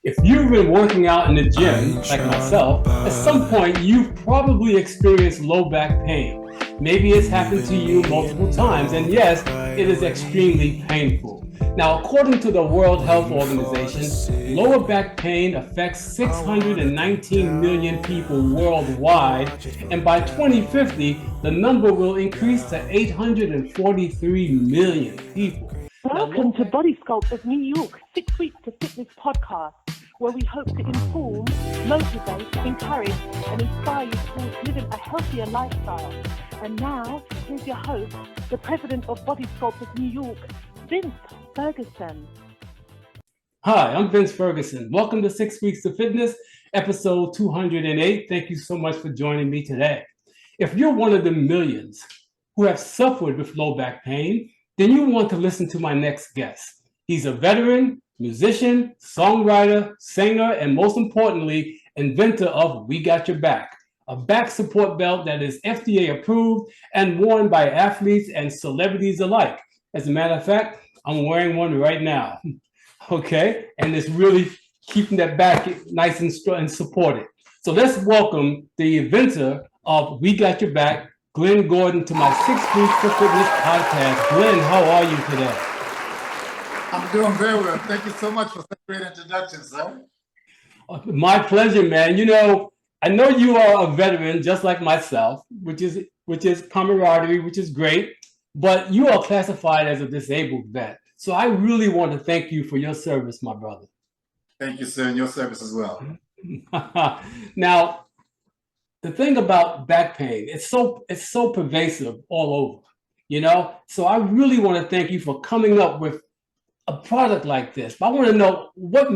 If you've been working out in the gym, like myself, at some point you've probably experienced low back pain. Maybe it's happened to you multiple times, and yes, it is extremely painful. Now, according to the World Health Organization, lower back pain affects 619 million people worldwide, and by 2050, the number will increase to 843 million people. Welcome to Body Sculpt of New York 6 Weeks to Fitness podcast, where we hope to inform, motivate, encourage, and inspire you towards living a healthier lifestyle. And now, here's your host, the president of Body Sculpt of New York, Vince Ferguson. Hi, I'm Vince Ferguson. Welcome to 6 Weeks to Fitness, episode 208. Thank you so much for joining me today. If you're one of the millions who have suffered with low back pain, then you want to listen to my next guest. He's a veteran, musician, songwriter, singer, and most importantly, inventor of We Got Your Back, a back support belt that is FDA approved and worn by athletes and celebrities alike. As a matter of fact, I'm wearing one right now. Okay, and it's really keeping that back nice and supported. So let's welcome the inventor of We Got Your Back, Glenn Gordon, to my 6 Weeks to Fitness podcast. Glenn, how are you today? I'm doing very well. Thank you so much for such a great introduction, sir. My pleasure, man. You know, I know you are a veteran just like myself, which is camaraderie, which is great, but you are classified as a disabled vet. So I really want to thank you for your service, my brother. Thank you, sir, and your service as well. Now, the thing about back pain, it's so pervasive all over, you know? So I really want to thank you for coming up with a product like this. But I want to know what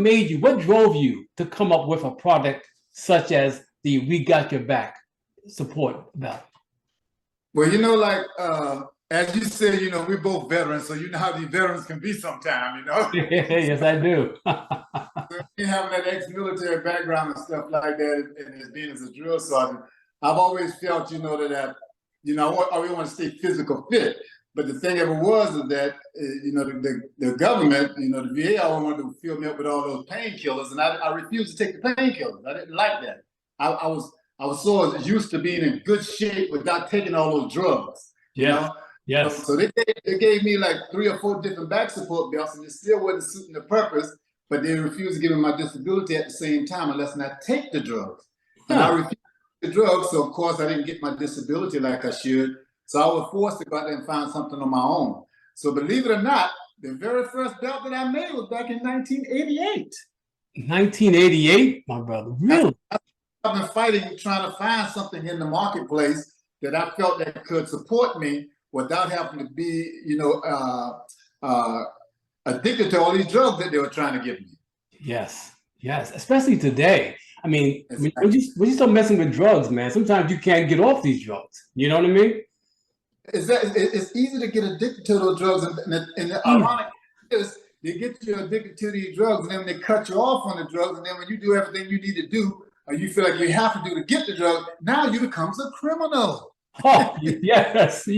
drove you to come up with a product such as the We Got Your Back support belt? Well, you know, like, as you said, you know, we're both veterans, so you know how these veterans can be sometimes, you know? Yes, I do. So having that ex-military background and stuff like that, and as being as a drill sergeant, I've always felt, you know, that, you know, I really want to stay physical fit. But the thing ever was is that, you know, the government, you know, the VA always wanted to fill me up with all those painkillers, and I refused to take the painkillers. I didn't like that. I was so used to being in good shape without taking all those drugs. Yeah. You know? Yes. So they gave me like 3 or 4 different back support belts, and it still wasn't suiting the purpose. But they refused to give me my disability at the same time unless I take the drugs. And I refused the drugs, so of course I didn't get my disability like I should. So I was forced to go out there and find something on my own. So believe it or not, the very first belt that I made was back in 1988. 1988, my brother, really? I've been fighting, trying to find something in the marketplace that I felt that could support me without having to be, you know, addicted to all these drugs that they were trying to give me. Yes, especially today. I mean, when you start messing with drugs, man, sometimes you can't get off these drugs. You know what I mean? It's easy to get addicted to those drugs, and the ironic is they get you addicted to these drugs, and then they cut you off on the drugs, and then when you do everything you need to do, or you feel like you have to do to get the drug, now you become a criminal. Oh, yes.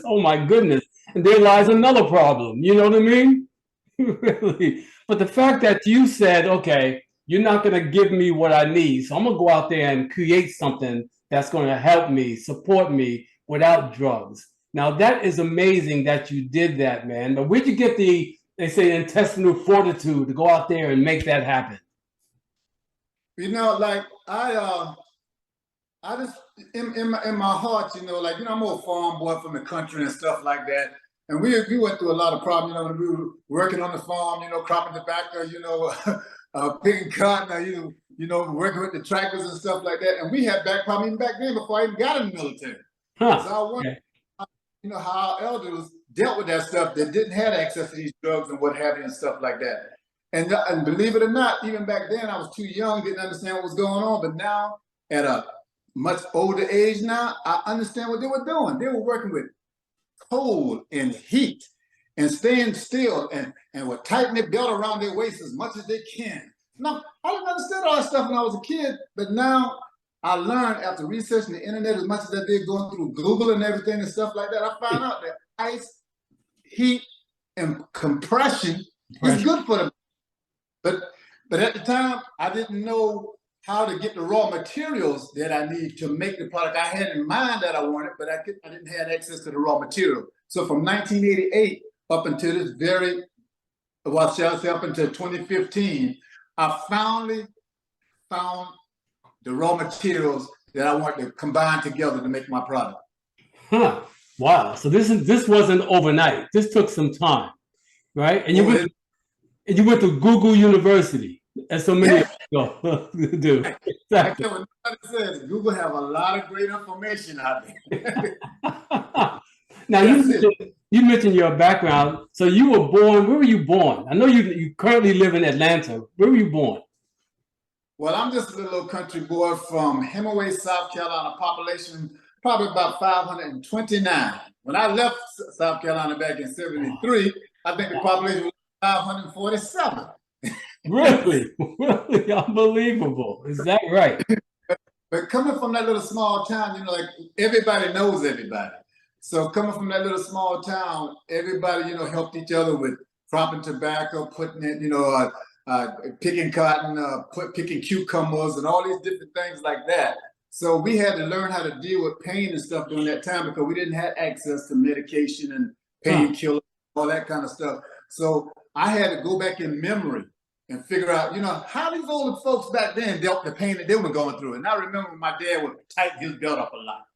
Oh my goodness. And there lies another problem. You know what I mean? Really. But the fact that you said, okay, you're not going to give me what I need, so I'm going to go out there and create something that's going to help me, support me without drugs. Now, that is amazing that you did that, man. But where'd you get they say, intestinal fortitude to go out there and make that happen? You know, like I just in my heart, you know, like, you know, I'm a farm boy from the country and stuff like that. And we went through a lot of problems, you know, when we were working on the farm, you know, cropping tobacco, you know, picking cotton, you know, working with the tractors and stuff like that. And we had back problems even back then before I even got in the military. So I wonder, you know, how our elders dealt with that stuff that didn't have access to these drugs and what have you and stuff like that. And believe it or not, even back then I was too young, didn't understand what was going on. But now, at a much older age now, I understand what they were doing. They were working with cold and heat and staying still and would tighten their belt around their waist as much as they can. Now, I didn't understand all that stuff when I was a kid, but now I learned after researching the internet as much as I did going through Google and everything and stuff like that, I found out that ice, heat, and compression is good for the. But But at the time, I didn't know how to get the raw materials that I need to make the product I had in mind that I wanted, but I didn't have access to the raw material. So from 1988 up until this very, well, shall I say up until 2015, I finally found the raw materials that I wanted to combine together to make my product. Huh. Wow. So this wasn't overnight. This took some time, right? And you went to Google University, as so many of us do. Exactly. Like what says, Google have a lot of great information out there. Now you mentioned your background. So you were born. Where were you born? I know you currently live in Atlanta. Where were you born? Well, I'm just a little country boy from Hemingway, South Carolina, population probably about 529. When I left South Carolina back in '73, I think the population was 547. Really? Really unbelievable. Is that right? But coming from that little small town, you know, like everybody knows everybody. So coming from that little small town, everybody, you know, helped each other with cropping tobacco, putting it, you know, picking cotton, picking cucumbers and all these different things like that. So we had to learn how to deal with pain and stuff during that time because we didn't have access to medication and painkillers, all that kind of stuff. So I had to go back in memory and figure out, you know, how these older folks back then dealt with the pain that they were going through. And I remember my dad would tighten his belt up a lot.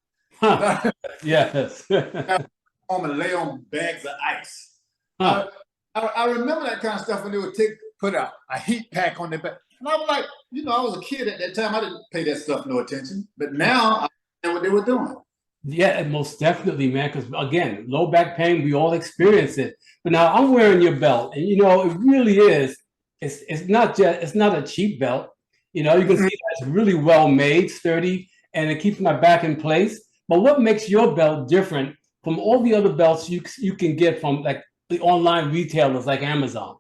Huh. Yes. Home and lay on bags of ice. Huh. I remember that kind of stuff when they would put a heat pack on their back. And I was like, you know, I was a kid at that time. I didn't pay that stuff no attention. But now I know what they were doing. Yeah, most definitely, man. Because again, low back pain, we all experience it. But now I'm wearing your belt, and you know, it really is. It's not a cheap belt. You know, you can see that it's really well made, sturdy, and it keeps my back in place. But what makes your belt different from all the other belts you can get from like the online retailers like Amazon?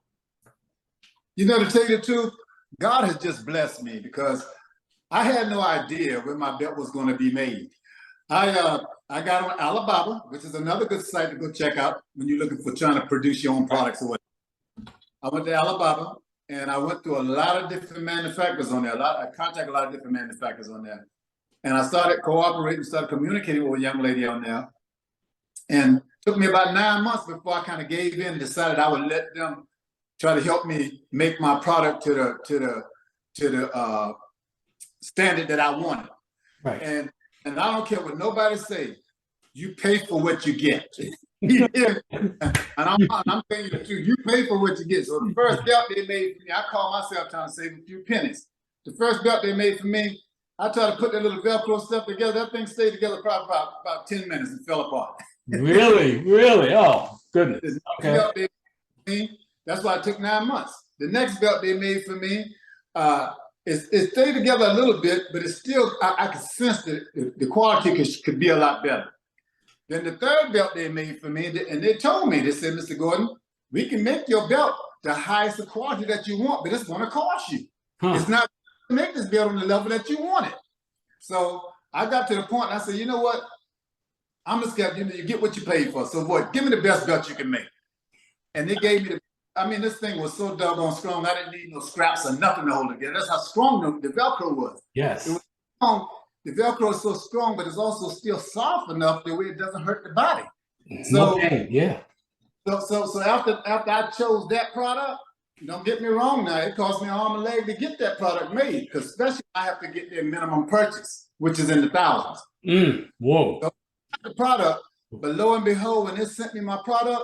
You know, to tell you the truth, God has just blessed me because I had no idea where my belt was going to be made. I got on Alibaba, which is another good site to go check out when you're looking for trying to produce your own products or whatever. I went to Alibaba and I went through a lot of different manufacturers on there. I contacted a lot of different manufacturers on there. And I started cooperating, started communicating with a young lady on there. And it took me about 9 months before I kind of gave in and decided I would let them try to help me make my product to the standard that I wanted. Right. And I don't care what nobody say, you pay for what you get. And I'm telling you the truth, you pay for what you get. So the first belt they made for me, I call myself trying to save a few pennies. The first belt they made for me, I tried to put that little Velcro stuff together. That thing stayed together probably about 10 minutes and fell apart. Really? Really? Oh, goodness. Okay. That's why it took 9 months. The next belt they made for me, it stayed together a little bit, but it's still, I could sense that the quality could be a lot better. Then the third belt they made for me, and they told me, they said, Mr. Gordon, we can make your belt the highest quality that you want, but it's going to cost you. It's not going to make this belt on the level that you want it. So I got to the point, I said, you know what? I'm just going to, you get what you paid for. So what? Give me the best belt you can make. And they gave me this thing was so doggone strong, I didn't need no scraps or nothing to hold it together. That's how strong the Velcro was. Yes. It was strong. The Velcro is so strong, but it's also still soft enough the way it doesn't hurt the body. So yeah. So after I chose that product, don't get me wrong now, it cost me an arm and leg to get that product made, because especially I have to get their minimum purchase, which is in the thousands. Whoa. So the product, but lo and behold, when they sent me my product,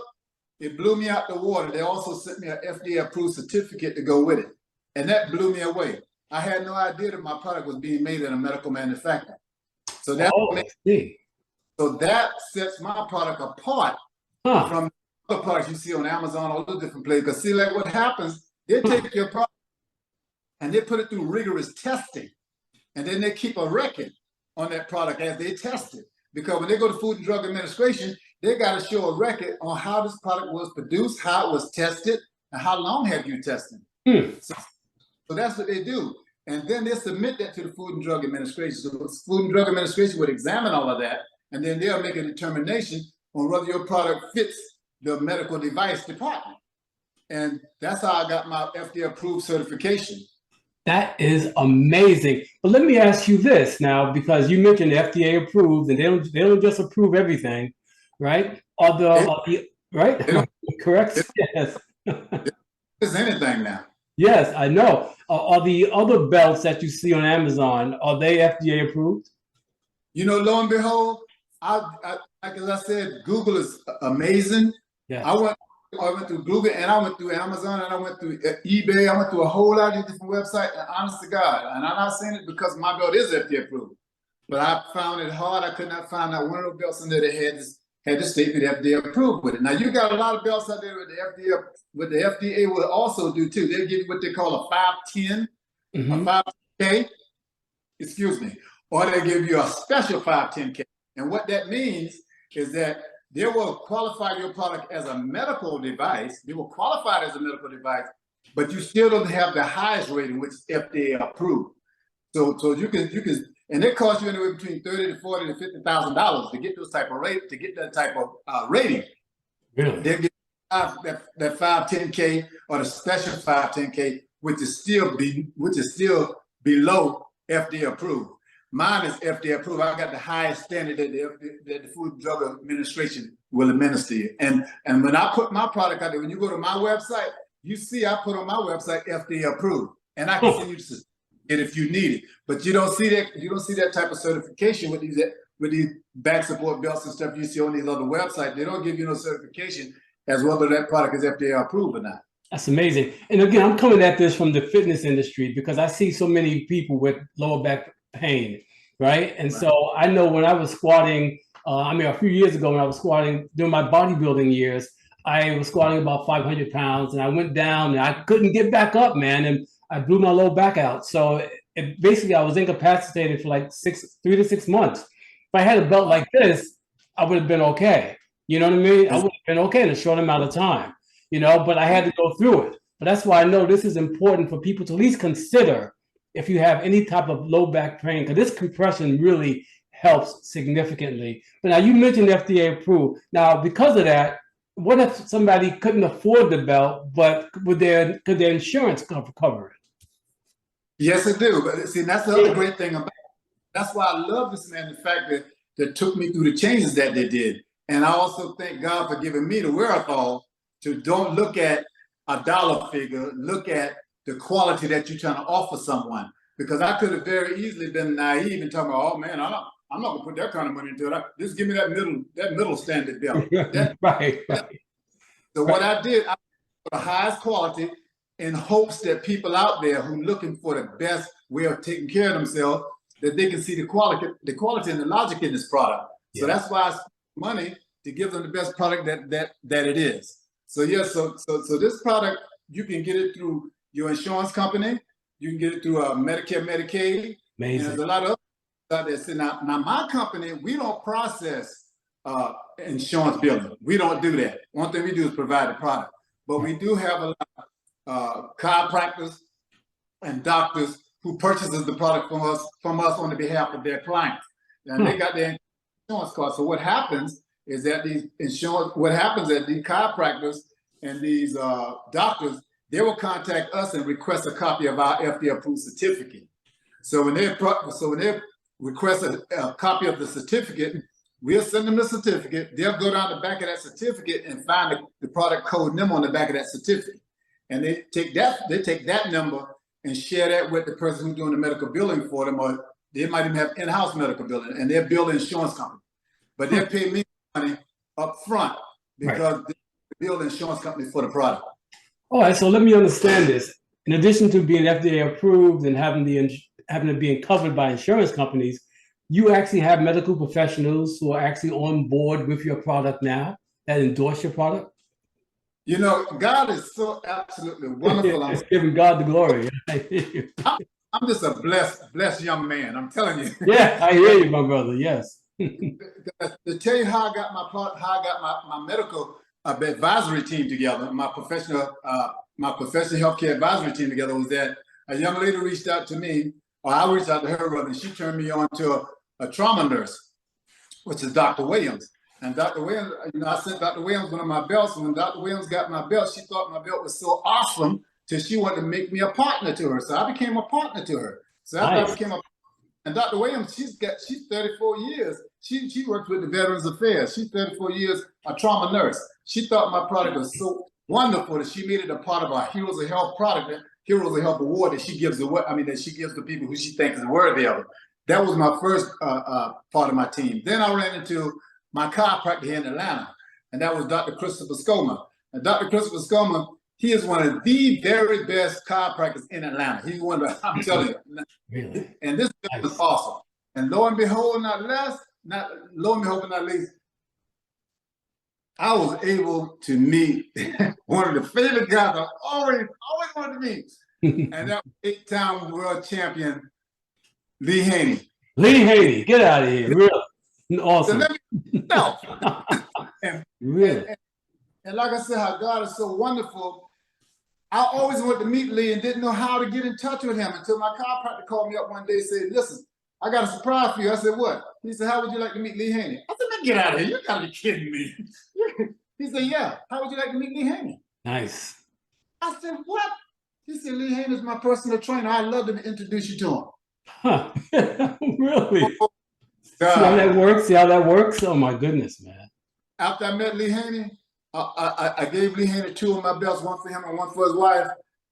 it blew me out the water. They also sent me an FDA-approved certificate to go with it. And that blew me away. I had no idea that my product was being made in a medical manufacturer. So that sets my product apart from other products you see on Amazon, all those different places. Because see, like what happens, they take your product and they put it through rigorous testing. And then they keep a record on that product as they test it. Because when they go to Food and Drug Administration, they got to show a record on how this product was produced, how it was tested, and how long have you tested. So that's what they do. And then they submit that to the Food and Drug Administration. So the Food and Drug Administration would examine all of that, and then they'll make a determination on whether your product fits the medical device department. And that's how I got my FDA approved certification. That is amazing. But let me ask you this now, because you mentioned FDA approved, and they don't just approve everything, right? Right? They don't Correct? Yes. It's anything now. Yes, I know. Are the other belts that you see on Amazon, are they FDA approved? You know, lo and behold, like as I said, Google is amazing. Yeah. I went through Google and I went through Amazon and I went through eBay. I went through a whole lot of different websites. And honest to God, and I'm not saying it because my belt is FDA approved, but I found it hard. I could not find out one of those belts in there that had the statement FDA approved with it. Now you got a lot of belts out there with the FDA. What the FDA will also do too, they'll give you what they call a 510, a 510K, excuse me, or they give you a special 510K. And what that means is that they will qualify your product as a medical device. They will qualify it as a medical device, but you still don't have the highest rating, which is FDA approved. So you can, and it costs you anywhere between $30 to $40 to $50,000 to get those type of rate, to get that type of rating. Really? They get that 510K or the special 510K, which is still below FDA approved. Mine is FDA approved. I got the highest standard that the Food and Drug Administration will administer you. And when I put my product out there, when you go to my website, you see I put on my website FDA approved, and I can send you it if you need it. But you don't see that. You don't see that type of certification with these back support belts and stuff you see on these other websites. They don't give you no certification as whether that product is FDA approved or not. That's amazing. And again, I'm coming at this from the fitness industry because I see so many people with lower back pain, right? And so I know when I was squatting, a few years ago when I was squatting during my bodybuilding years, I was squatting about 500 pounds and I went down and I couldn't get back up, man. And I blew my low back out. So basically I was incapacitated for like 3 to 6 months. If I had a belt like this, I would have been okay. You know what I mean? I would have been okay in a short amount of time, but I had to go through it. But that's why I know this is important for people to at least consider if you have any type of low back pain, because this compression really helps significantly. But now you mentioned FDA approved. Now, because of that, what if somebody couldn't afford the belt, but could their insurance cover it? Yes, it do. But see, that's the other great thing about it. That's why I love this, man, the fact that took me through the changes that they did. And I also thank God for giving me the wherewithal to don't look at a dollar figure, look at the quality that you're trying to offer someone. Because I could have very easily been naive and talking about, oh man, I'm not gonna put that kind of money into it. Just give me that middle standard belt. Right. So what I did, I put the highest quality in hopes that people out there who are looking for the best way of taking care of themselves, that they can see the quality and the logic in this product. Yeah. So that's why I spent money to give them the best product that it is. So yes, so this product, you can get it through your insurance company, you can get it through Medicare, Medicaid. Amazing. And there's a lot of others out there. Now my company, we don't process insurance billing. We don't do that. One thing we do is provide the product. But we do have a lot of chiropractors and doctors who purchases the product from us on the behalf of their clients. And they got their insurance card. So what happens is that these chiropractors and these doctors, they will contact us and request a copy of our FDA approved certificate. So when they request a copy of the certificate, we'll send them the certificate. They'll go down the back of that certificate and find the product code number on the back of that certificate. And they take that number and share that with the person who's doing the medical billing for them, or they might even have in-house medical billing, and they'll bill the insurance company. But they'll pay me money up front because they bill the insurance company for the product. All right, so let me understand this. In addition to being FDA approved and having it being covered by insurance companies, you actually have medical professionals who are actually on board with your product now that endorse your product? God is so absolutely wonderful. It's giving God the glory. I'm just a blessed young man. I'm telling you. Yeah, I hear you, my brother. Yes. To tell you how I got my product, how I got my medical advisory team together, my professional healthcare advisory team together, was that a young lady reached out to me, or I reached out to her, and she turned me on to a trauma nurse, which is Dr. Williams. And Dr. Williams, I sent Dr. Williams one of my belts. When Dr. Williams got my belt, she thought my belt was so awesome till she wanted to make me a partner to her. So I became a partner to her. So after I became and Dr. Williams, she's 34 years. She works with the Veterans Affairs. She's 34 years a trauma nurse. She thought my product was so wonderful that she made it a part of our Heroes of Health product, Heroes of Health award that she gives that she gives to people who she thinks is worthy of it. That was my first part of my team. Then I ran into my chiropractor here in Atlanta, and that was Dr. Christopher Scoma. And Dr. Christopher Scoma, he is one of the very best chiropractors in Atlanta. He's one of the, I'm telling you. Really? And this was awesome. And lo and behold, not least, I was able to meet one of the favorite guys I always wanted to meet. And that was 8-time world champion, Lee Haney. Lee Haney, get out of here. Really? Awesome. Really? And like I said, how God is so wonderful. I always wanted to meet Lee and didn't know how to get in touch with him until my chiropractor called me up one day and said, listen, I got a surprise for you. I said, what? He said, how would you like to meet Lee Haney? I said, man, get out of here. You gotta be kidding me. He said, yeah, how would you like to meet Lee Haney? Nice. I said, what? He said, Lee Haney is my personal trainer. I'd love to introduce you to him. Huh. Really? See how that works? See how that works? Oh my goodness, man. After I met Lee Haney, I gave Lee Haney 2 of my belts, one for him and one for his wife.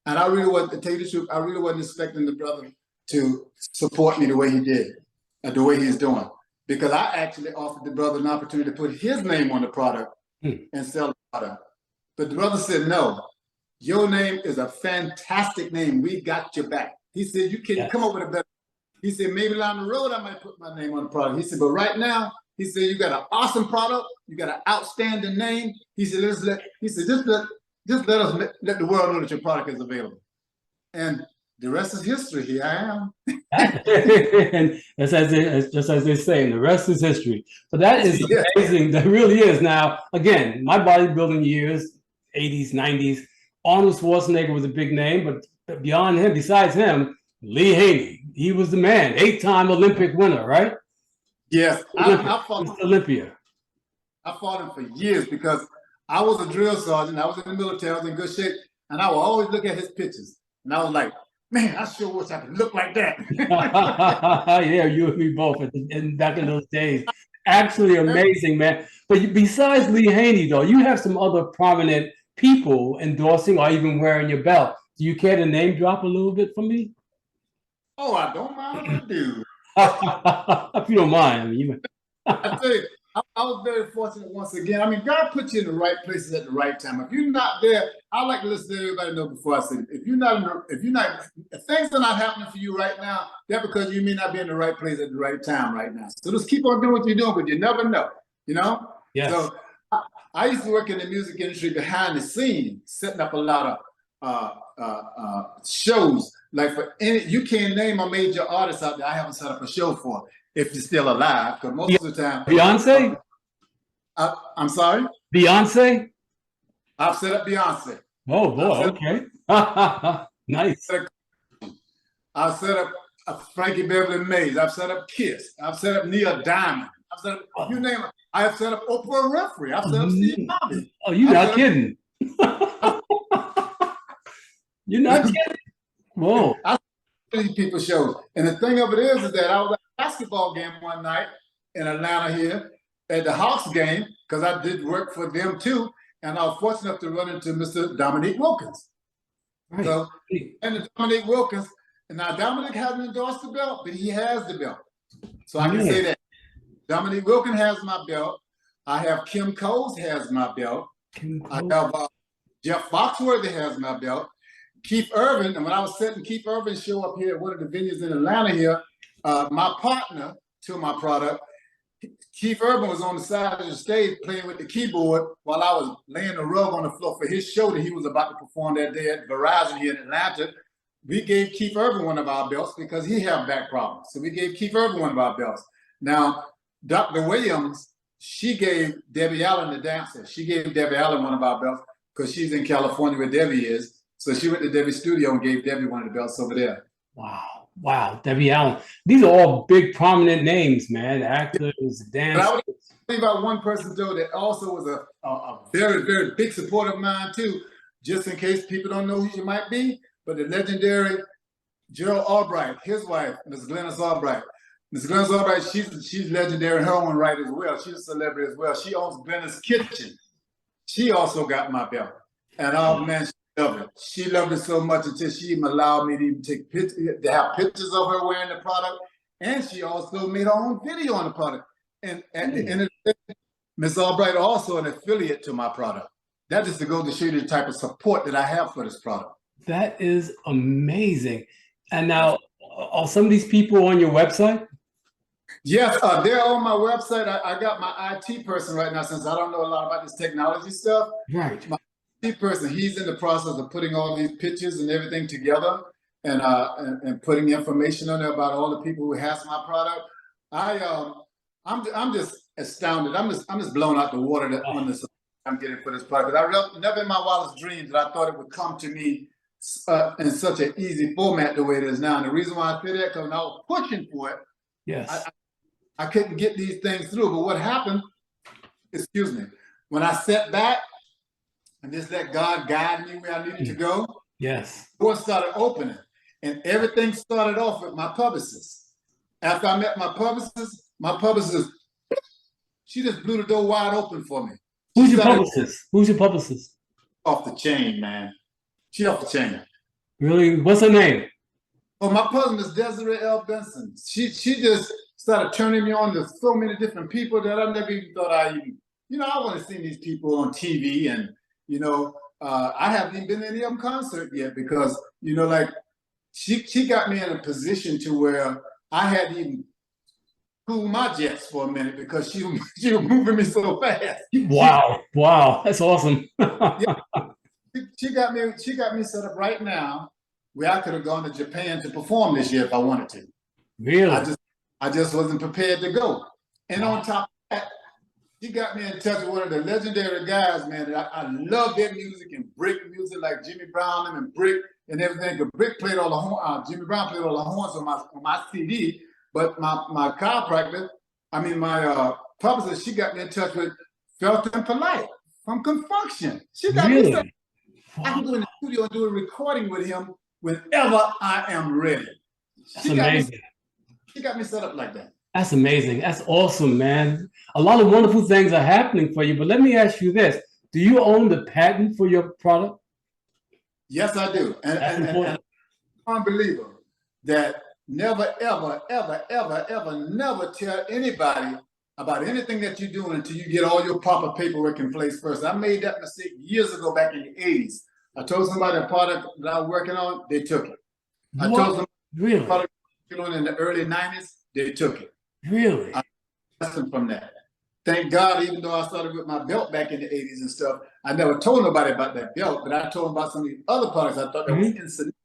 And I really wasn't, to tell you the truth, I really wasn't expecting the brother to support me the way he did, the way he's doing. Because I actually offered the brother an opportunity to put his name on the product and sell the product. But the brother said, no, your name is a fantastic name. We got your back. He said, you can come up with a better. He said, maybe down the road, I might put my name on the product. He said, but right now, he said, you got an awesome product. You got an outstanding name. He said, just let the world know that your product is available. And the rest is history. Here I am. And just as they say, and the rest is history. So that is amazing. That really is. Now, again, my bodybuilding years, 80s, 90s, Arnold Schwarzenegger was a big name, but beyond him, besides him, Lee Haney, he was the man. 8-time Olympic winner, right? Yes, I fought Olympia. I fought him for years because I was a drill sergeant. I was in the military. I was in good shape, and I would always look at his pictures, and I was like, "Man, I sure wish I could look like that." Yeah, you and me both. Back in those days, actually amazing, man. But besides Lee Haney, though, you have some other prominent people endorsing or even wearing your belt. Do you care to name drop a little bit for me? Oh, I don't mind if I do. If you don't mind, I mean, I tell you, I was very fortunate once again. I mean, God put you in the right places at the right time. If you're not there, I like to listen to everybody know before I say it. If things are not happening for you right now, that's because you may not be in the right place at the right time right now. So just keep on doing what you're doing, but you never know, you know? Yes. So I used to work in the music industry behind the scenes, setting up a lot of shows. Like you can't name a major artist out there I haven't set up a show for if you're still alive, because most of the time. Beyonce? I'm sorry? Beyonce? I've set up Beyonce. Oh boy, okay. Nice. I've set up Frankie Beverly Mays. I've set up Kiss. I've set up Neil Diamond. I've set up, you name it. I have set up Oprah Winfrey. I've set up Steve Harvey. Oh, you're not kidding. You're not kidding. Whoa. I these people shows. And the thing of it is that I was at a basketball game one night in Atlanta here at the Hawks game, because I did work for them too. And I was fortunate enough to run into Mr. Dominique Wilkins. Right. So, and Dominique Wilkins, and now Dominique hasn't endorsed the belt, but he has the belt. So I can say that. Dominique Wilkins has my belt. I have Kim Coles has my belt. I have Jeff Foxworthy has my belt. Keith Urban, and when I was setting Keith Urban show up here at one of the venues in Atlanta here, my partner to my product, Keith Urban was on the side of the stage playing with the keyboard while I was laying the rug on the floor for his show that he was about to perform that day at Verizon here in Atlanta. We gave Keith Urban one of our belts because he had back problems. So we gave Keith Urban one of our belts. Now, Dr. Williams, she gave Debbie Allen, the dancer, she gave Debbie Allen one of our belts because she's in California where Debbie is. So she went to Debbie's studio and gave Debbie one of the belts over there. Wow. Wow. Debbie Allen. These are all big, prominent names, man. Actors, dancers. Think about one person though that also was a very, very big supporter of mine too, just in case people don't know who she might be, but the legendary Gerald Albright, his wife, Ms. Glennis Albright. Ms. Glennis Albright, she's legendary in her own right as well. She's a celebrity as well. She owns Glennis Kitchen. She also got my belt. And oh man, she loved it. She loved it so much until she even allowed me to even take pictures, to have pictures of her wearing the product. And she also made her own video on the product. And at the end of the day, Ms. Albright also an affiliate to my product. That is to go to show you the type of support that I have for this product. That is amazing. And now, are some of these people on your website? Yes, they're on my website. I got my IT person right now, since I don't know a lot about this technology stuff. Right. My IT person, he's in the process of putting all these pictures and everything together and putting information on there about all the people who has my product. I'm just astounded. I'm just blown out the water that on this I'm getting for this product. I never in my wildest dreams that I thought it would come to me in such an easy format the way it is now. And the reason why I say that, because when I was pushing for it, yes, I couldn't get these things through. But what happened, excuse me, when I sat back and just let God guide me where I needed to go, yes, doors started opening. And everything started off with my publicist. After I met my publicist, she just blew the door wide open for me. Who's your publicist? Who's your publicist? Off the chain, man. She off the chain. Really? What's her name? Oh, my cousin is Desiree L. Benson. She just started turning me on to so many different people that I never even thought I want to see these people on TV. And, I haven't even been to any of them concert yet because, she got me in a position to where I had to even cool my jets for a minute because she was moving me so fast. Wow, that's awesome. Yeah. She got me set up right now where I could have gone to Japan to perform this year if I wanted to. Really? I just wasn't prepared to go. And on top of that, she got me in touch with one of the legendary guys, man. That I love their music and break music like Jimmy Brown and Brick and everything. Brick played all the horns. Jimmy Brown played all the horns on my CD. But my chiropractor, my publicist, she got me in touch with Felton Polite from Confunction. She got me set up. I can go in the studio and do a recording with him whenever I am ready. That's amazing. She got me set up like that. That's amazing. That's awesome, man. A lot of wonderful things are happening for you. But let me ask you this. Do you own the patent for your product? Yes, I do. And I'm a believer that never, ever, ever, ever, ever, never tell anybody about anything that you're doing until you get all your proper paperwork in place first. I made that mistake years ago back in the 80s. I told somebody a product that I was working on, they took it. I told them a product I was working on in the early 90s, they took it. Really? I lesson from that. Thank God, even though I started with my belt back in the 80s and stuff, I never told nobody about that belt, but I told them about some of these other products I thought that was insignificant.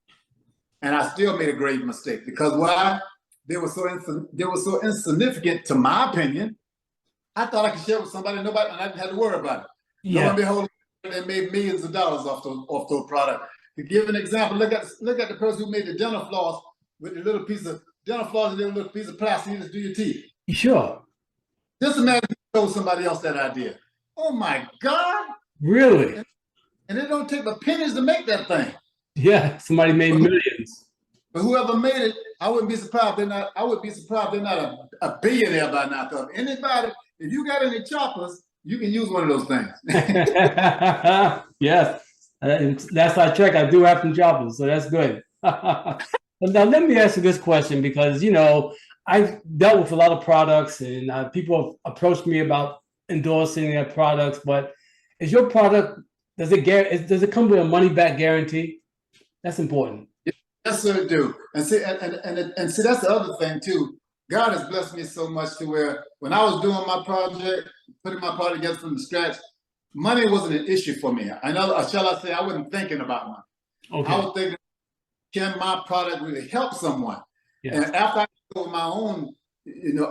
And I still made a grave mistake because why? They were so insignificant, to my opinion. I thought I could share with somebody, and I didn't have to worry about it. Yeah. Lo and behold, they made millions of dollars off the product. To give an example, look at the person who made the dental floss with the little piece of dental floss and the little piece of plastic you just do your teeth. Sure. Just imagine if you told somebody else that idea. Oh my God! Really? And it don't take but pennies to make that thing. Yeah, somebody made millions. But whoever made it, I wouldn't be surprised they're not a billionaire by now. Because anybody, if you got any choppers, you can use one of those things. Yes, that's our check. I do have some choppers, so that's good. Now let me ask you this question because I've dealt with a lot of products and people have approached me about endorsing their products. But is your product does it come with a money back guarantee? That's important. Yes, sir, it do. And see, and see, that's the other thing too. God has blessed me so much to where when I was doing my project, putting my product together from the scratch, money wasn't an issue for me. I know, shall I say, I wasn't thinking about money. Okay. I was thinking, can my product really help someone? Yes. And after I got my own,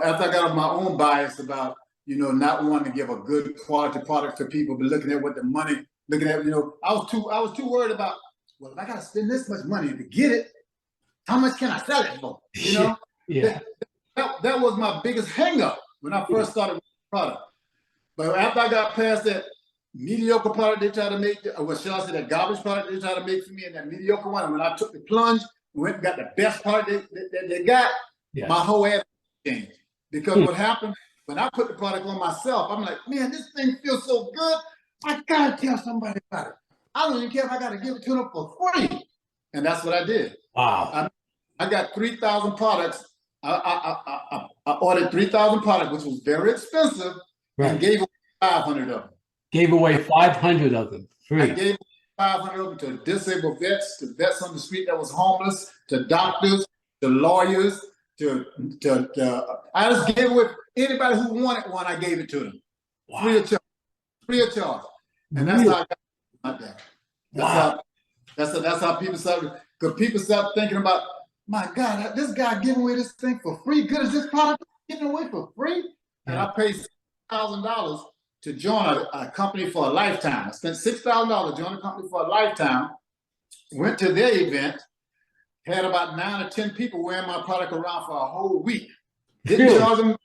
after I got off my own bias about, not wanting to give a good quality product to people, but looking at what the money, I was too worried about. Well, if I got to spend this much money to get it, how much can I sell it for? Yeah. That was my biggest hang up when I first started with the product. But after I got past that mediocre product they tried to make, or what shall I say, that garbage product they tried to make for me, and that mediocre one, and when I took the plunge, went and got the best product they got, Yes. my whole attitude changed. Because what happened, when I put the product on myself, I'm like, man, this thing feels so good. I gotta tell somebody about it. I don't even care if I gotta give it to them for free. And that's what I did. Wow. I got 3,000 products. I ordered 3,000 products, which was very expensive, and gave away 500 of them. Gave away 500 of them free. I gave 500 of them to disabled vets, to vets on the street that was homeless, to doctors, to lawyers, I just gave it. Anybody who wanted one, I gave it to them. Wow. Free of charge. And that's how I got that. That's how people started, because people start thinking about, my God, this guy giving away this thing for free. Good as this product giving away for free? And I paid $6,000 to join a company for a lifetime. I spent $6,000 to join a company for a lifetime, went to their event, had about 9 or 10 people wearing my product around for a whole week. Didn't charge them,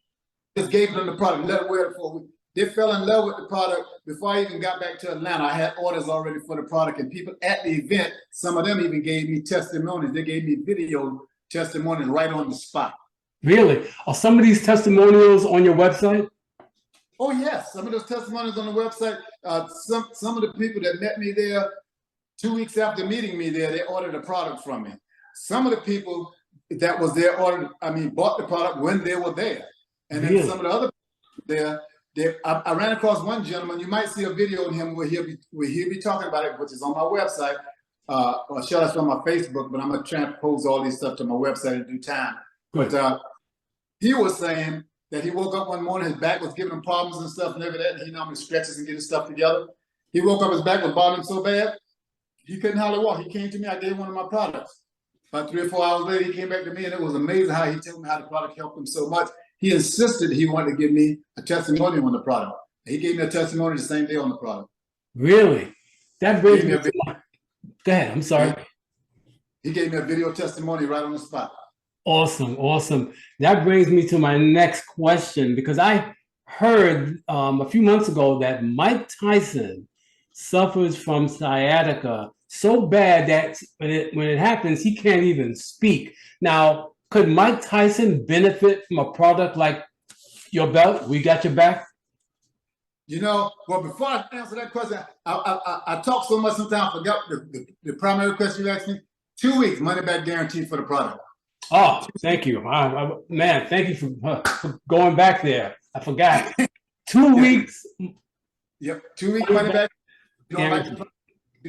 just gave them the product, let them wear it for a week. They fell in love with the product before I even got back to Atlanta. I had orders already for the product, and people at the event, some of them even gave me testimonies. They gave me video testimonies right on the spot. Really? Are some of these testimonials on your website? Oh, yes. Some of those testimonies on the website. Some of the people that met me there 2 weeks after meeting me there, they ordered a product from me. Some of the people that was there bought the product when they were there. And then some of the other people there, I ran across one gentleman. You might see a video of him where he'll be talking about it, which is on my website. Or share us on my Facebook, but I'm gonna transpose all these stuff to my website in due time. But he was saying that he woke up one morning, his back was giving him problems and stuff and everything, and he normally stretches and gets his stuff together. He woke up, his back was bothering him so bad, he couldn't hardly walk. He came to me, I gave him one of my products. About 3 or 4 hours later, he came back to me, and it was amazing how he told me how the product helped him so much. He insisted he wanted to give me a testimonial on the product. He gave me a testimony the same day on the product. Really? That brings me to Go ahead, I'm sorry. He gave me a video testimony right on the spot. Awesome, awesome. That brings me to my next question, because I heard a few months ago that Mike Tyson suffers from sciatica so bad that when it happens, he can't even speak. Now, could Mike Tyson benefit from a product like your belt? We got your back? You know, well, before I answer that question, I talk so much sometimes I forgot the primary question you asked me. 2 weeks money back guarantee for the product. Oh, thank you. Man, thank you for going back there. I forgot. 2 weeks. Yep, 2 weeks money back. You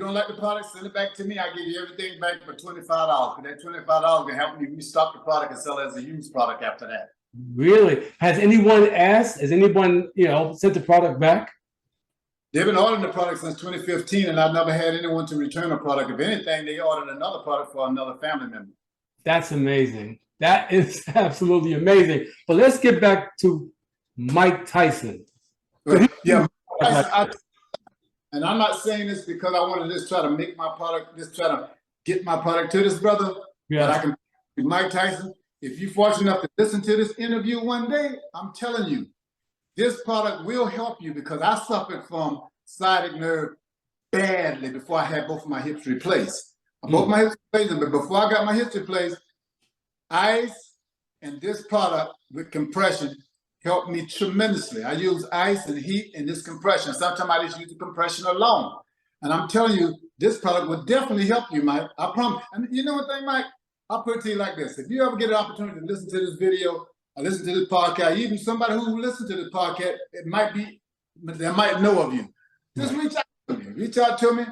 don't like the product, send it back to me. I give you everything back for $25. But that $25 can help me restock the product and sell it as a used product after that. Really? Has anyone asked? Has anyone, sent the product back? They've been ordering the product since 2015, and I've never had anyone to return a product. If anything, they ordered another product for another family member. That's amazing. That is absolutely amazing. But let's get back to Mike Tyson. Yeah, and I'm not saying this because I want to just try to make my product, just try to get my product to this brother. Yeah. But I can, Mike Tyson, if you're fortunate enough to listen to this interview one day, I'm telling you, this product will help you, because I suffered from sciatic nerve badly before I had both of my hips replaced. Both my hips replaced, but before I got my hips replaced, ice and this product with compression helped me tremendously. I use ice and heat and this compression. Sometimes I just use the compression alone. And I'm telling you, this product will definitely help you, Mike. I promise. And you know what thing, Mike? I'll put it to you like this. If you ever get an opportunity to listen to this video or listen to this podcast, even somebody who listens to this podcast, they might know of you. Just reach out to me. Reach out to me,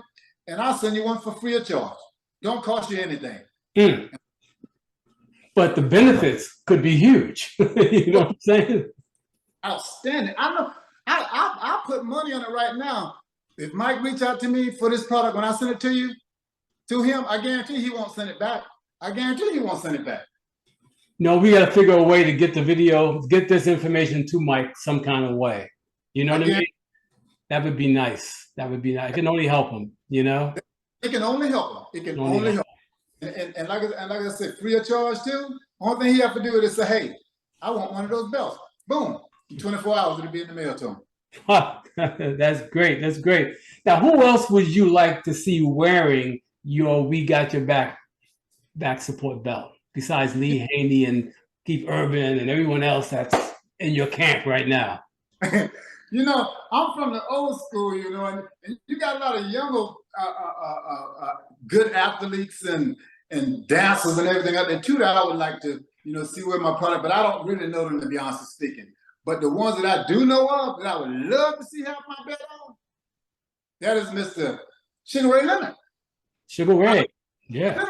and I'll send you one for free of charge. Don't cost you anything. But the benefits could be huge. You know what I'm saying? Outstanding. I know. I'll put money on it right now. If Mike reach out to me for this product, when I send it to you, to him, I guarantee he won't send it back. I guarantee he won't send it back. No, we got to figure a way to get the video, get this information to Mike some kind of way. You know what I mean? That would be nice. That would be nice. It can only help him, It can only help him. It can only help him. And like I said, free of charge too. Only thing he have to do is say, hey, I want one of those belts. Boom. In 24 hours, it'll be in the mail to him. That's great. That's great. Now, who else would you like to see wearing your "We Got Your Back support belt besides Lee Haney and Keith Urban and everyone else that's in your camp right now? I'm from the old school, and you got a lot of younger, good athletes and dancers and everything out there too that I would like to, see with my product, but I don't really know them, to be honest speaking. But the ones that I do know of that I would love to see have my belt on, that is Mr. Sugar Ray Leonard. Sugar Ray, yeah.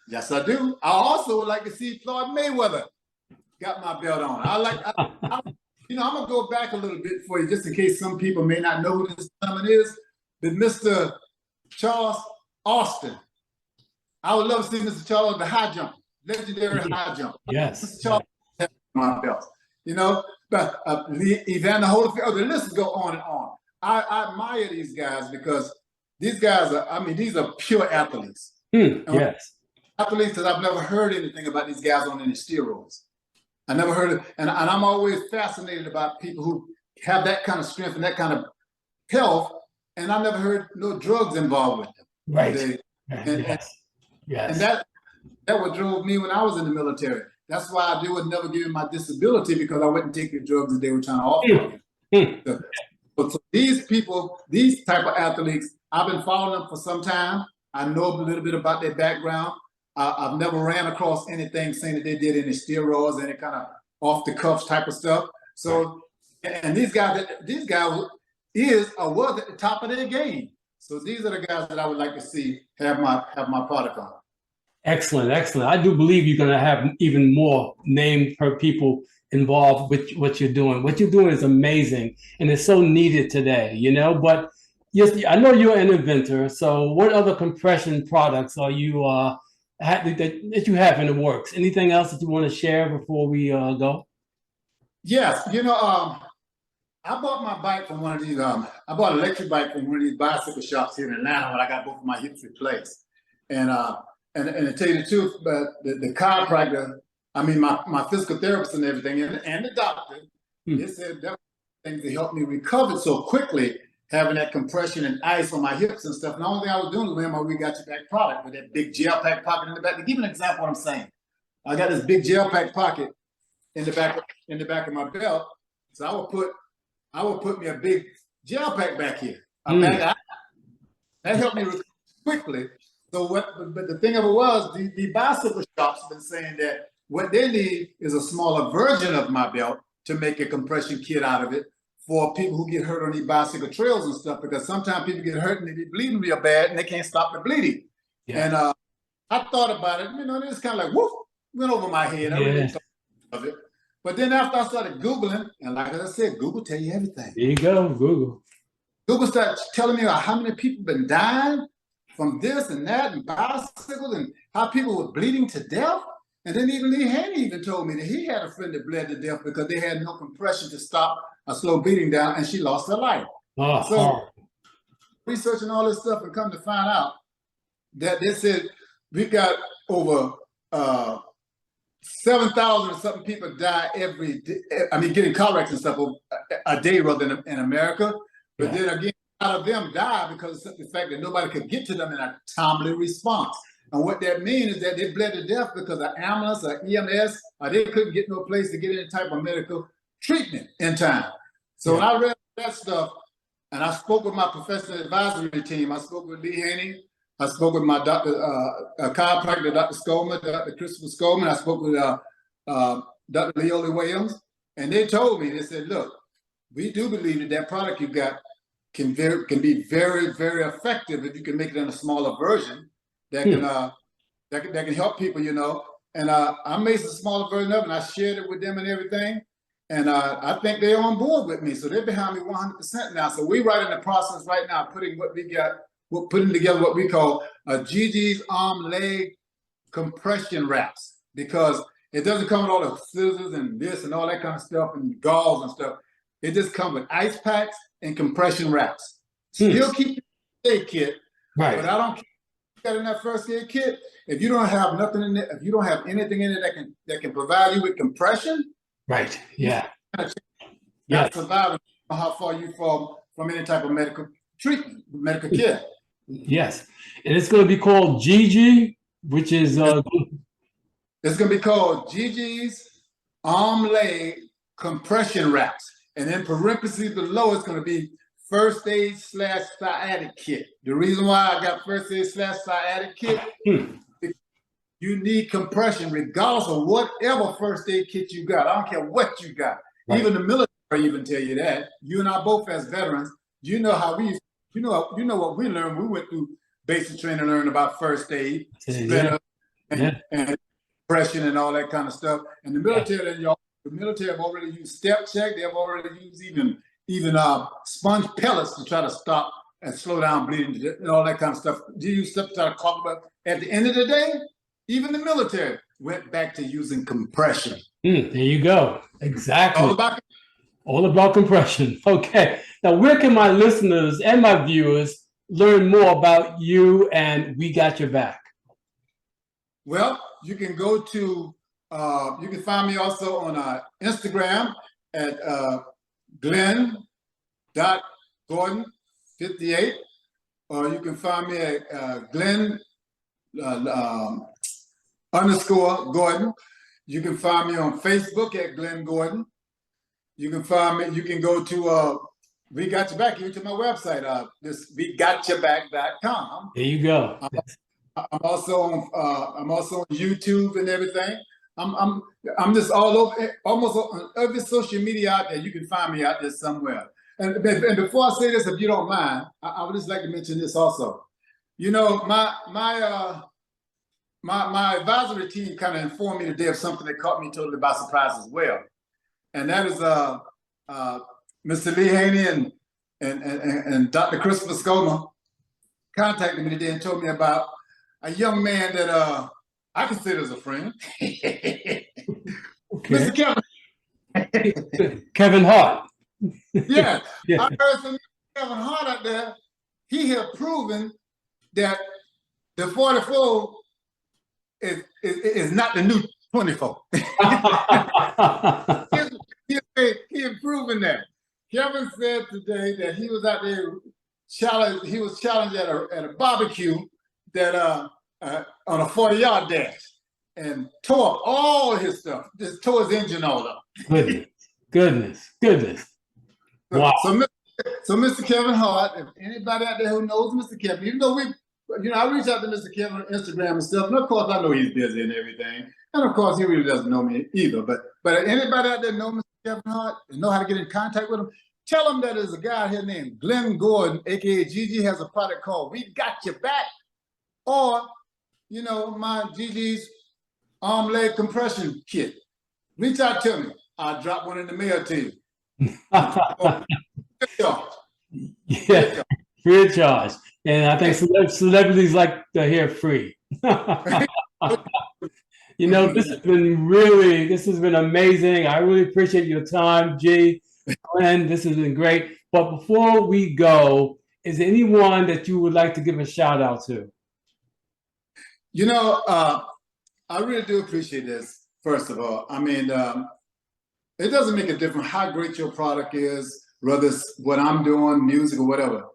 Yes, I do. I also would like to see Floyd Mayweather got my belt on. I'm gonna go back a little bit for you, just in case some people may not know who this gentleman is. But Mr. Charles Austin, I would love to see Mr. Charles, the high jump, legendary high jump. Yes. Mr. Charles has my belt. But Evander Holyfield, the list go on and on. I admire these guys because these guys these are pure athletes. Yes. Athletes that I've never heard anything about these guys on any steroids. I never heard of, and I'm always fascinated about people who have that kind of strength and that kind of health, and I never heard no drugs involved with them. Right. And that what drove me when I was in the military. That's why I would never give my disability, because I wouldn't take the drugs that they were trying to offer me. So these people, these type of athletes, I've been following them for some time. I know a little bit about their background. I've never ran across anything saying that they did any steroids, any kind of off the cuffs type of stuff. So, and these guys is or was at the top of their game. So these are the guys that I would like to see have my product on. Excellent, excellent. I do believe you're going to have even more named per people involved with what you're doing. What you're doing is amazing, and it's so needed today, But yes, I know you're an inventor. So what other compression products are you that you have in the works? Anything else that you want to share before we go? Yes, I bought my bike from one of these. I bought an electric bike from one of these bicycle shops here in Atlanta when I got both of my hips replaced. And to tell you the truth, but the chiropractor, my physical therapist and everything, and the doctor, they said that was things that helped me recover so quickly, having that compression and ice on my hips and stuff. And the only thing I was doing was wearing my We Got Your Back product with that big gel pack pocket in the back. To give you an example of what I'm saying, I got this big gel pack pocket in the back of my belt. So I would put me a big gel pack back here. That helped me recover quickly. So but the thing of it was, the bicycle shops have been saying that what they need is a smaller version of my belt to make a compression kit out of it for people who get hurt on these bicycle trails and stuff, because sometimes people get hurt and they be bleeding real bad and they can't stop the bleeding. Yeah. And I thought about it, it's kind of like, whoop, went over my head. I really thought of it. But then after I started Googling, and like I said, Google tell you everything. There you go, Google. Google started telling me how many people been dying from this and that and bicycles, and how people were bleeding to death. And then even Lee Haney even told me that he had a friend that bled to death because they had no compression to stop a slow bleeding down, and she lost her life. So researching all this stuff and come to find out that they said we got over 7,000 or something people die every day. Getting car wrecks and stuff a day rather than in America. But then again, a lot of them die because of the fact that nobody could get to them in a timely response. And what that means is that they bled to death because of ambulance or EMS, or they couldn't get no place to get any type of medical treatment in time. So when I read that stuff, and I spoke with my professional advisory team, I spoke with Lee Haney, I spoke with my doctor, chiropractor, Dr. Skolman, Dr. Christopher Skolman, I spoke with Dr. Leola Williams, and they told me, they said, look, we do believe that product you got can be very, very effective if you can make it in a smaller version that can help people, And I made some smaller version of it, and I shared it with them and everything. And I think they're on board with me. So they're behind me 100% now. So we're right in the process right now, putting together what we call a Gigi's arm leg compression wraps, because it doesn't come with all the scissors and this and all that kind of stuff and gauze and stuff. It just comes with ice packs and compression wraps. Still keep the aid kit, right? But I don't care in that first aid kit. If you don't have nothing in it, if you don't have anything in it that can provide you with compression, right? Yeah. not surviving, how far you fall from any type of medical treatment, medical care. Yes. And it's going to be called Gigi, which is it's going to be called Gigi's arm leg compression wraps. And in parentheses below, it's going to be first aid / sciatic kit. The reason why I got first aid / sciatic kit, you need compression regardless of whatever first aid kit you got. I don't care what you got. Right. Even the military even tell you that. You and I both as veterans, you know how we, you know what we learned. We went through basic training, learned about first aid, and compression and all that kind of stuff. And the military, the military have already used step check. They have already used even sponge pellets to try to stop and slow down bleeding and all that kind of stuff. Do you stuff to try to cough? But at the end of the day, even the military went back to using compression. There you go. Exactly. All about compression. Okay. Now, where can my listeners and my viewers learn more about you and We Got Your Back? Well, you can go to, you can find me also on Instagram at Glenn.Gordon58, or you can find me at Glenn _Gordon. You can find me on Facebook at Glenn Gordon. You can find me, you can go to We Got Your Back, even to my website, this WeGotYourBack.com. There you go. I'm also on YouTube and everything. I'm just all over, almost on every social media out there. You can find me out there somewhere. And before I say this, if you don't mind, I would just like to mention this also. You know, my advisory team kind of informed me today of something that caught me totally by surprise as well. And that is Mr. Lee Haney and Dr. Christopher Scoma contacted me today and told me about a young man that I consider as a friend. Okay. Mr. Kevin Hart. Yeah. I heard from Kevin Hart out there. He had proven that the 44 is not the new 24. He had proven that. Kevin said today that he was out there challenged. He was challenged at a barbecue that on a 40-yard dash and tore up all his stuff. Just tore his engine all up. Goodness. Wow. So Mr. Kevin Hart, if anybody out there who knows Mr. Kevin, even though I reach out to Mr. Kevin on Instagram and stuff, and of course I know he's busy and everything, and of course he really doesn't know me either. But anybody out there know Mr. Kevin Hart and know how to get in contact with him, tell him that there's a guy here named Glenn Gordon, aka Gigi, has a product called We Got Your Back, or my Gigi's arm leg compression kit. Reach out to me. I'll drop one in the mail to you. Yeah, free of charge. And I think celebrities like to hear free. This has been amazing. I really appreciate your time, G. Glenn, this has been great. But before we go, is there anyone that you would like to give a shout out to? I really do appreciate this, first of all. I mean, it doesn't make a difference how great your product is, whether it's what I'm doing, music or whatever.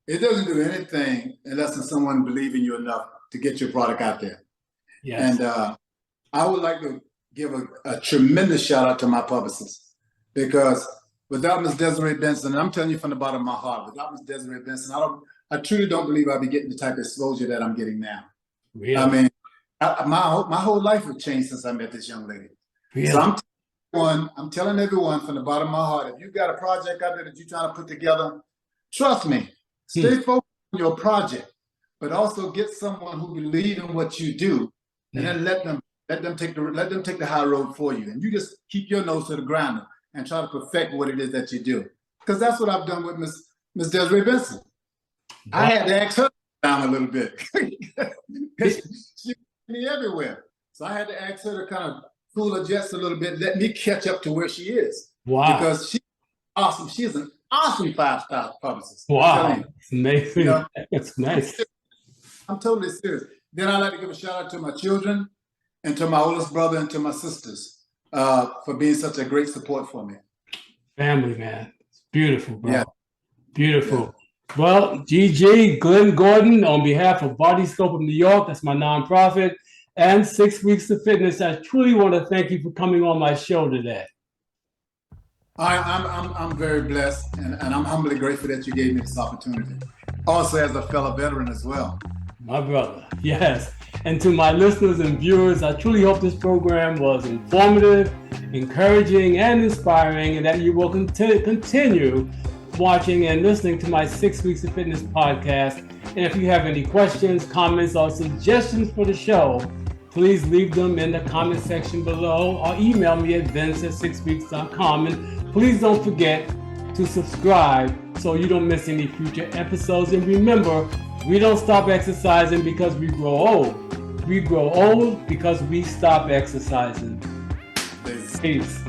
It doesn't do anything unless someone believes in you enough to get your product out there. Yes. And I would like to give a tremendous shout out to my publicist, because without Ms. Desiree Benson, and I'm telling you from the bottom of my heart, without Ms. Desiree Benson, I truly don't believe I'd be getting the type of exposure that I'm getting now. Really? I mean, my whole life has changed since I met this young lady. Really? So I'm telling everyone from the bottom of my heart, if you got a project out there that you're trying to put together, trust me, stay focused on your project, but also get someone who believes in what you do, and then let them take the high road for you, and you just keep your nose to the ground and try to perfect what it is that you do. Because that's what I've done with Miss Desiree Benson. Wow. I had to ask her down a little bit because she me everywhere. So I had to ask her to kind of cool her jets a little bit, let me catch up to where she is. Wow. Because she's awesome. She is an awesome 5-star publicist. Wow. It's amazing. That's nice. I'm totally serious. Then I'd like to give a shout out to my children and to my oldest brother and to my sisters for being such a great support for me. Family, man. It's beautiful, bro. Yeah. Beautiful. Yeah. Well, GG, Glenn Gordon, on behalf of Body Scope of New York, that's my nonprofit, and 6 Weeks to Fitness, I truly want to thank you for coming on my show today. I'm very blessed, and I'm humbly grateful that you gave me this opportunity. Also, as a fellow veteran as well. My brother, yes. And to my listeners and viewers, I truly hope this program was informative, encouraging, and inspiring, and that you will continue watching and listening to my 6 Weeks of Fitness podcast. And if you have any questions, comments, or suggestions for the show, please leave them in the comment section below or email me at vince@6weeks.com. And please don't forget to subscribe so you don't miss any future episodes. And remember, we don't stop exercising because we grow old. We grow old because we stop exercising. Peace.